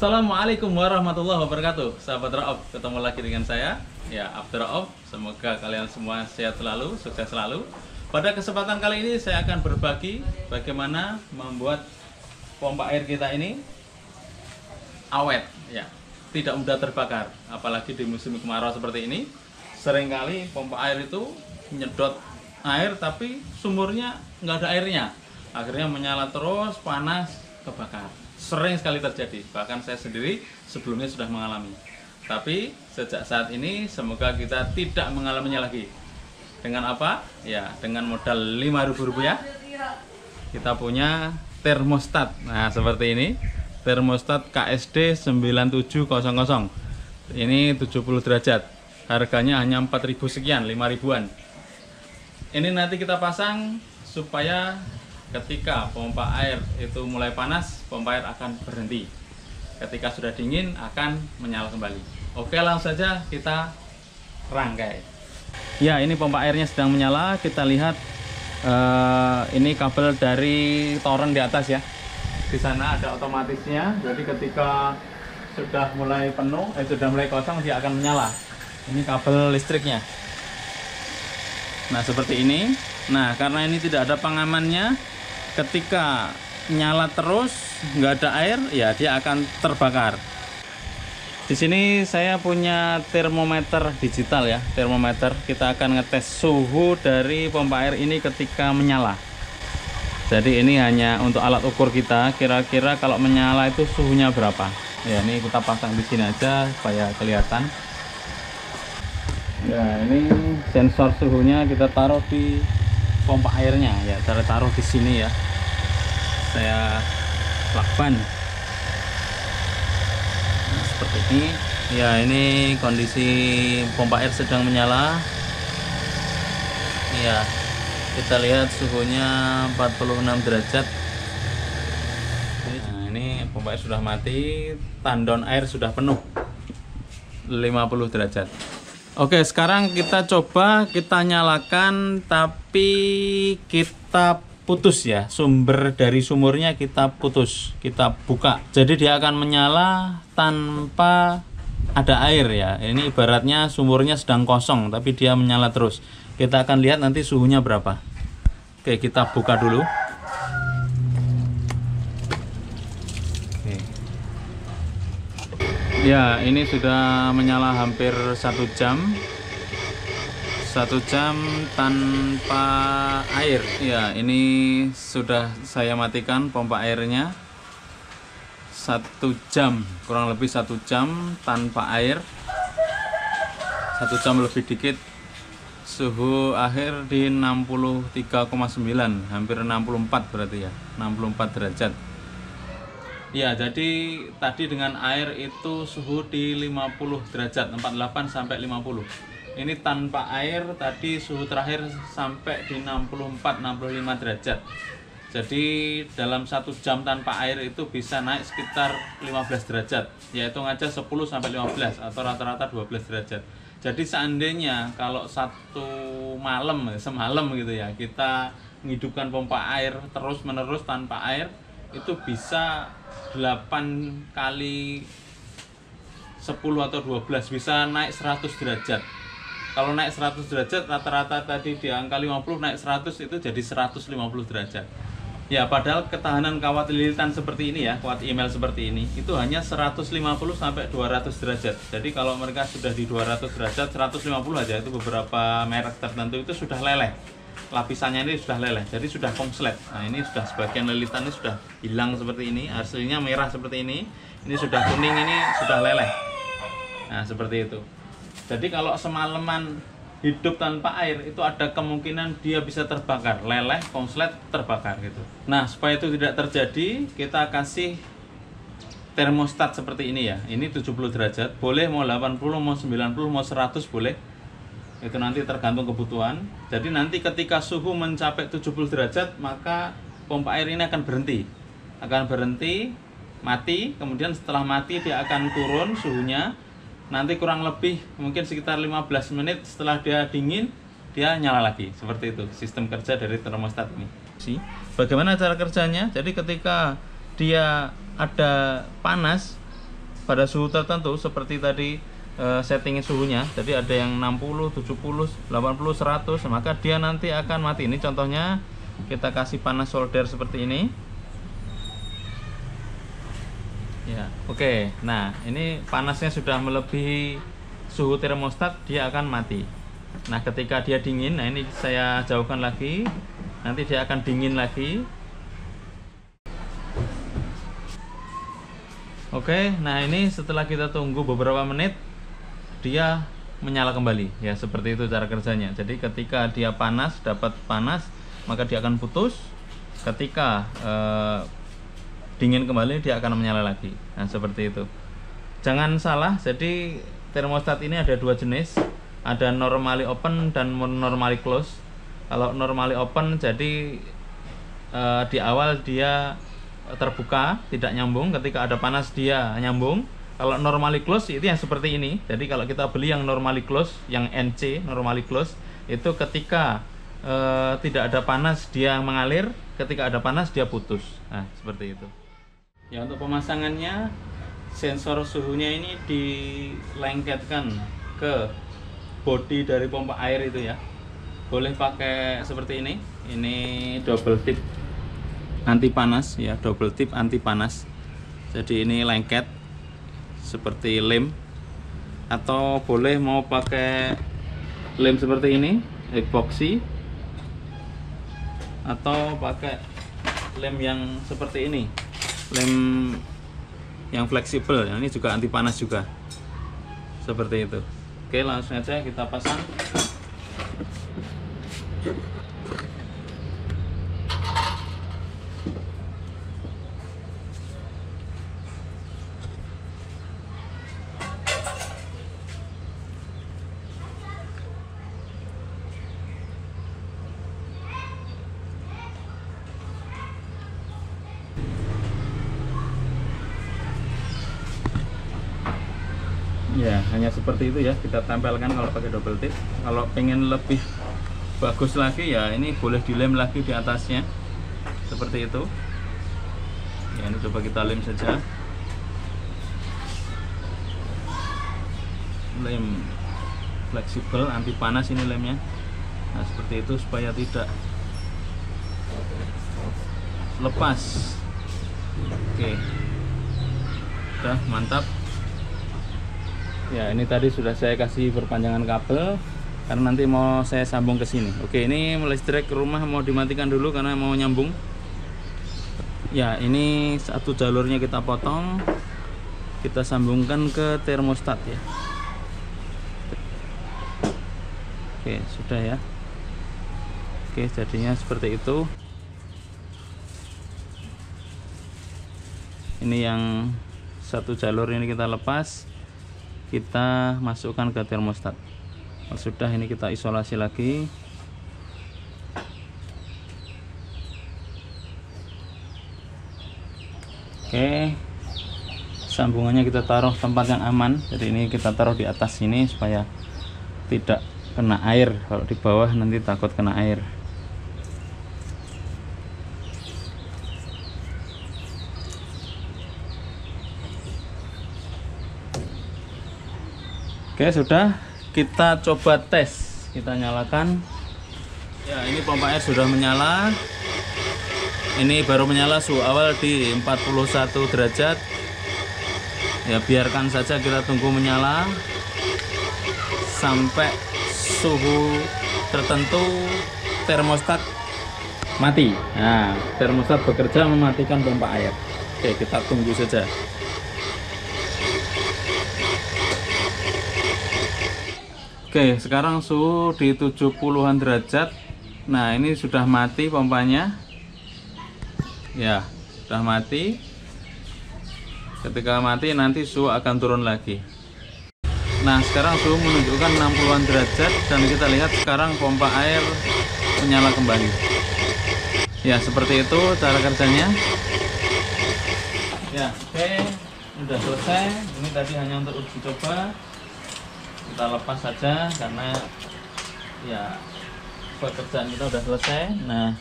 Assalamualaikum warahmatullahi wabarakatuh. Sahabat Raof, ketemu lagi dengan saya, ya Abdur Raof. Semoga kalian semua sehat selalu, sukses selalu. Pada kesempatan kali ini saya akan berbagi bagaimana membuat pompa air kita ini awet, ya, tidak mudah terbakar. Apalagi di musim kemarau seperti ini, seringkali pompa air itu nyedot air tapi sumurnya nggak ada airnya. Akhirnya menyala terus, panas, kebakar. Sering sekali terjadi, bahkan saya sendiri sebelumnya sudah mengalami. Tapi sejak saat ini semoga kita tidak mengalaminya lagi. Dengan apa? Ya, dengan modal Rp5.000 kita punya termostat. Nah, seperti ini. Termostat KSD 9700. Ini 70 derajat. Harganya hanya 4.000 sekian, 5.000-an. Ini nanti kita pasang supaya ketika pompa air itu mulai panas, pompa air akan berhenti. Ketika sudah dingin akan menyala kembali. Oke, langsung saja kita rangkai. Ya, ini pompa airnya sedang menyala. Kita lihat ini kabel dari toren di atas ya. Di sana ada otomatisnya. Jadi ketika sudah mulai penuh, sudah mulai kosong, dia akan menyala. Ini kabel listriknya. Nah, seperti ini. Nah, karena ini tidak ada pengamannya, ketika nyala terus nggak ada air, ya dia akan terbakar. Di sini saya punya termometer digital ya, termometer. Kita akan ngetes suhu dari pompa air ini ketika menyala. Jadi ini hanya untuk alat ukur kita, kira-kira kalau menyala itu suhunya berapa. Ya, ini kita pasang di sini aja supaya kelihatan. Ya, ini sensor suhunya kita taruh di pompa airnya ya, taruh di sini ya. Saya lakban. Nah, seperti ini. Ya, ini kondisi pompa air sedang menyala. Ya, kita lihat suhunya 46 derajat. Nah, ini pompa air sudah mati, tandon air sudah penuh 50 derajat. Oke, sekarang kita coba kita nyalakan, tapi kita putus ya, sumber dari sumurnya kita putus, kita buka. Jadi dia akan menyala tanpa ada air ya. Ini ibaratnya sumurnya sedang kosong, tapi dia menyala terus. Kita akan lihat nanti suhunya berapa. Oke, kita buka dulu. Ya, ini sudah menyala hampir 1 jam. 1 jam tanpa air. Ya, ini sudah saya matikan pompa airnya. 1 jam, kurang lebih 1 jam tanpa air. 1 jam lebih dikit. Suhu akhir di 63,9, hampir 64 berarti ya. 64 derajat. Ya, jadi tadi dengan air itu suhu di 50 derajat, 48 sampai 50. Ini tanpa air tadi suhu terakhir sampai di 64-65 derajat. Jadi dalam 1 jam tanpa air itu bisa naik sekitar 15 derajat. Yaitu aja 10 sampai 15 atau rata-rata 12 derajat. Jadi seandainya kalau satu malam, semalam gitu ya, kita menghidupkan pompa air terus-menerus tanpa air, itu bisa 8 kali 10 atau 12, bisa naik 100 derajat. Kalau naik 100 derajat, rata-rata tadi di angka 50, naik 100 itu jadi 150 derajat. Ya, padahal ketahanan kawat lilitan seperti ini ya, kawat email seperti ini, itu hanya 150 sampai 200 derajat. Jadi kalau mereka sudah di 200 derajat, 150 aja, itu beberapa merek tertentu itu sudah leleh. Lapisannya ini sudah leleh, jadi sudah kongslet. Nah, ini sudah sebagian lilitannya sudah hilang seperti ini, aslinya merah seperti ini sudah kuning, ini sudah leleh. Nah, seperti itu. Jadi kalau semalaman hidup tanpa air, itu ada kemungkinan dia bisa terbakar, leleh, kongslet, terbakar gitu. Nah, supaya itu tidak terjadi, kita kasih termostat seperti ini ya. Ini 70 derajat, boleh mau 80, mau 90, mau 100 boleh. Itu nanti tergantung kebutuhan. Jadi nanti ketika suhu mencapai 70 derajat, maka pompa air ini akan berhenti. Akan berhenti, mati, kemudian setelah mati dia akan turun suhunya. Nanti kurang lebih mungkin sekitar 15 menit setelah dia dingin, dia nyala lagi. Seperti itu sistem kerja dari termostat ini. Bagaimana cara kerjanya? Jadi ketika dia ada panas, pada suhu tertentu seperti tadi setting suhunya, jadi ada yang 60, 70, 80, 100, maka dia nanti akan mati. Ini contohnya kita kasih panas solder seperti ini. Ya, oke. Nah, ini panasnya sudah melebihi suhu termostat, dia akan mati. Nah, ketika dia dingin, nah ini saya jauhkan lagi. Nanti dia akan dingin lagi. Oke, nah ini setelah kita tunggu beberapa menit, dia menyala kembali. Ya, seperti itu cara kerjanya. Jadi ketika dia panas, dapat panas, maka dia akan putus. Ketika dingin kembali, dia akan menyala lagi. Nah, seperti itu. Jangan salah, jadi termostat ini ada dua jenis. Ada normally open dan normally close. Kalau normally open, jadi di awal dia terbuka, tidak nyambung. Ketika ada panas, dia nyambung. Kalau normally close itu yang seperti ini. Jadi kalau kita beli yang normally close, yang NC normally close, itu ketika tidak ada panas dia mengalir, ketika ada panas dia putus. Nah, seperti itu. Ya, untuk pemasangannya, sensor suhunya ini dilengketkan ke bodi dari pompa air itu ya. Boleh pakai seperti ini. Ini double tip anti panas ya, double tip anti panas. Jadi ini lengket seperti lem, atau boleh mau pakai lem seperti ini epoxy, atau pakai lem yang seperti ini, lem yang fleksibel. Ini juga anti panas juga, seperti itu. Oke, langsung aja kita pasang. Ya, hanya seperti itu ya, kita tempelkan kalau pakai double tip. Kalau pengen lebih bagus lagi ya, ini boleh dilem lagi di atasnya seperti itu ya. Ini coba kita lem saja, lem fleksibel anti panas ini lemnya. Nah, seperti itu supaya tidak lepas. Oke, udah mantap ya. Ini tadi sudah saya kasih perpanjangan kabel karena nanti mau saya sambung ke sini. Oke, ini listrik rumah mau dimatikan dulu karena mau nyambung. Ya, ini satu jalurnya kita potong, kita sambungkan ke termostat ya. Oke, sudah ya. Oke, jadinya seperti itu. Ini yang satu jalur ini kita lepas, kita masukkan ke termostat. Sudah, ini kita isolasi lagi. Oke, sambungannya kita taruh tempat yang aman. Jadi ini kita taruh di atas sini supaya tidak kena air. Kalau di bawah nanti takut kena air. Oke, sudah. Kita coba tes, kita nyalakan ya. Ini pompa air sudah menyala. Ini baru menyala, suhu awal di 41 derajat ya. Biarkan saja, kita tunggu menyala sampai suhu tertentu termostat mati. Nah, termostat bekerja mematikan pompa air. Oke, kita tunggu saja. Oke, sekarang suhu di 70-an derajat. Nah, ini sudah mati pompanya. Ya, sudah mati. Ketika mati nanti suhu akan turun lagi. Nah, sekarang suhu menunjukkan 60-an derajat dan kita lihat sekarang pompa air menyala kembali. Ya, seperti itu cara kerjanya. Ya, oke, sudah selesai. Ini tadi hanya untuk uji coba. Kita lepas saja karena ya pekerjaan kita sudah selesai. Nah,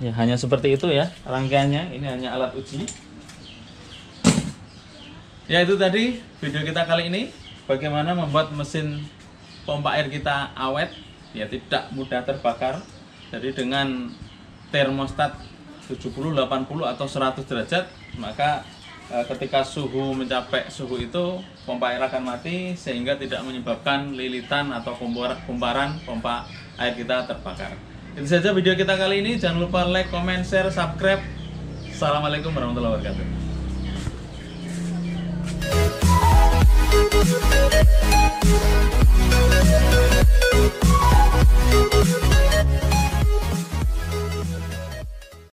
ya hanya seperti itu ya rangkaiannya. Ini hanya alat uji. Ya, itu tadi video kita kali ini, bagaimana membuat mesin pompa air kita awet, ya tidak mudah terbakar. Jadi dengan termostat 70, 80 atau 100 derajat, maka ketika suhu mencapai suhu itu, pompa air akan mati sehingga tidak menyebabkan lilitan atau kumparan pompa air kita terbakar. Itu saja video kita kali ini. Jangan lupa like, comment, share, subscribe. Assalamualaikum warahmatullahi wabarakatuh.